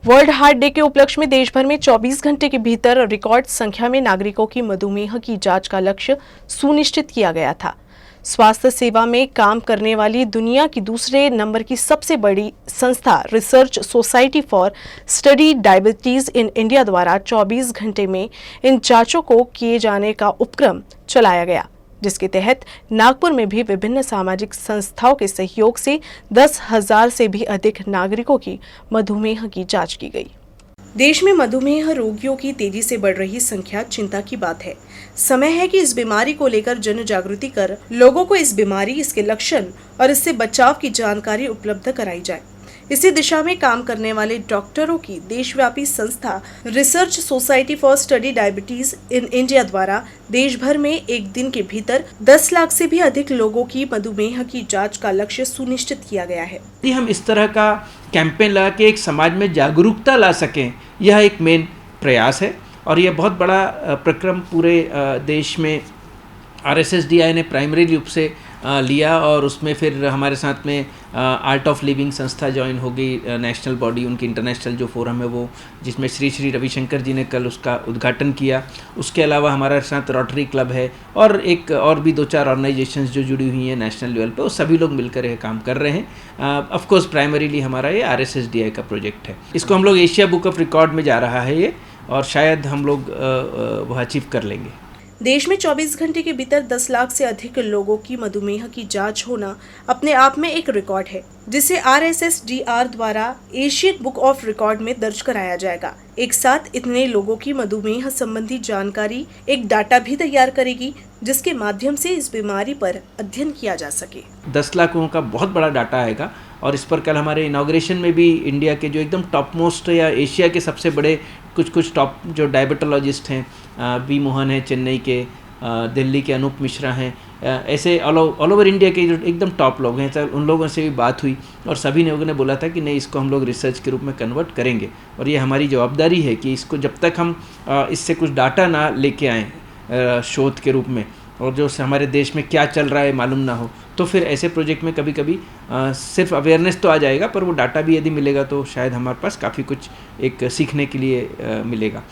World heart day के उपलक्ष्य में देश भर में 24 घंटे के भीतर रिकॉर्ड संख्या में नागरिकों की मधुमेह की जांच का लक्ष्य सुनिश्चित किया गया था। स्वास्थ्य सेवा में काम करने वाली दुनिया की दूसरे नंबर की सबसे बड़ी संस्था research society for study diabetes in India द्वारा 24 घंटे में इन जांचों को किए जाने का उपक्रम चलाया गया, जिसके तहत नागपुर में भी विभिन्न सामाजिक संस्थाओं के सहयोग से 10,000 से भी अधिक नागरिकों की मधुमेह की जांच की गई। देश में मधुमेह रोगियों की तेजी से बढ़ रही संख्या चिंता की बात है। समय है कि इस बीमारी को लेकर जन जागृति कर लोगों को इस बीमारी, इसके लक्षण और इससे बचाव की जानकारी उपलब्ध कराई जाए। इसी दिशा में काम करने वाले डॉक्टरों की देशव्यापी संस्था research society for study diabetes in India द्वारा देश भर में एक दिन के भीतर 10 लाख से भी अधिक लोगों की मधुमेह की जांच का लक्ष्य सुनिश्चित किया गया है। हम इस तरह का कैंपेन लगा के एक समाज में जागरूकता ला सकें, यह एक मेन प्रयास है और यह बहुत बड़ा प्रक्रम पूरे देश में RSSDI ने प्राइमरी रूप से लिया और उसमें फिर हमारे साथ में आर्ट ऑफ लिविंग संस्था ज्वाइन हो गई, नेशनल बॉडी उनकी इंटरनेशनल जो फोरम है वो, जिसमें श्री रविशंकर जी ने कल उसका उद्घाटन किया। उसके अलावा हमारे साथ रोटरी क्लब है और और भी 2-4 ऑर्गेनाइजेशंस जो जुड़ी हुई हैं नेशनल लेवल पे, वो सभी लोग मिलकर यह काम कर रहे हैं। ऑफ कोर्स प्राइमरीली हमारा ये RSSDI का प्रोजेक्ट है। इसको हम लोग एशिया बुक ऑफ रिकॉर्ड में जा रहा है ये, और शायद हम लोग वह अचीव कर लेंगे। देश में 24 घंटे के भीतर 10 लाख से अधिक लोगों की मधुमेह की जांच होना अपने आप में एक रिकॉर्ड है, जिसे RSSDR द्वारा एशियन बुक ऑफ रिकॉर्ड में दर्ज कराया जाएगा। एक साथ इतने लोगों की मधुमेह संबंधी जानकारी एक डाटा भी तैयार करेगी, जिसके माध्यम से इस बीमारी पर अध्ययन किया जा सके। 10 लाख लोगों का बहुत बड़ा डाटा आएगा और इस पर कल हमारे इनॉग्रेशन में भी इंडिया के जो एकदम टॉप मोस्ट या एशिया के सबसे बड़े कुछ टॉप जो डायबिटोलॉजिस्ट हैं, बी मोहन है चेन्नई के, दिल्ली के अनूप मिश्रा हैं, ऐसे ऑल ओवर इंडिया के जो एकदम टॉप लोग हैं, सर उन लोगों से भी बात हुई और सभी लोगों ने बोला था कि नहीं, इसको हम लोग रिसर्च के रूप में कन्वर्ट करेंगे और ये हमारी जवाबदारी है कि इसको जब तक हम इससे कुछ डाटा ना लेके आएँ शोध के रूप में, और जो हमारे देश में क्या चल रहा है मालूम ना हो, तो फिर ऐसे प्रोजेक्ट में कभी कभी सिर्फ अवेयरनेस तो आ जाएगा, पर वो डाटा भी यदि मिलेगा तो शायद हमारे पास काफ़ी कुछ एक सीखने के लिए मिलेगा।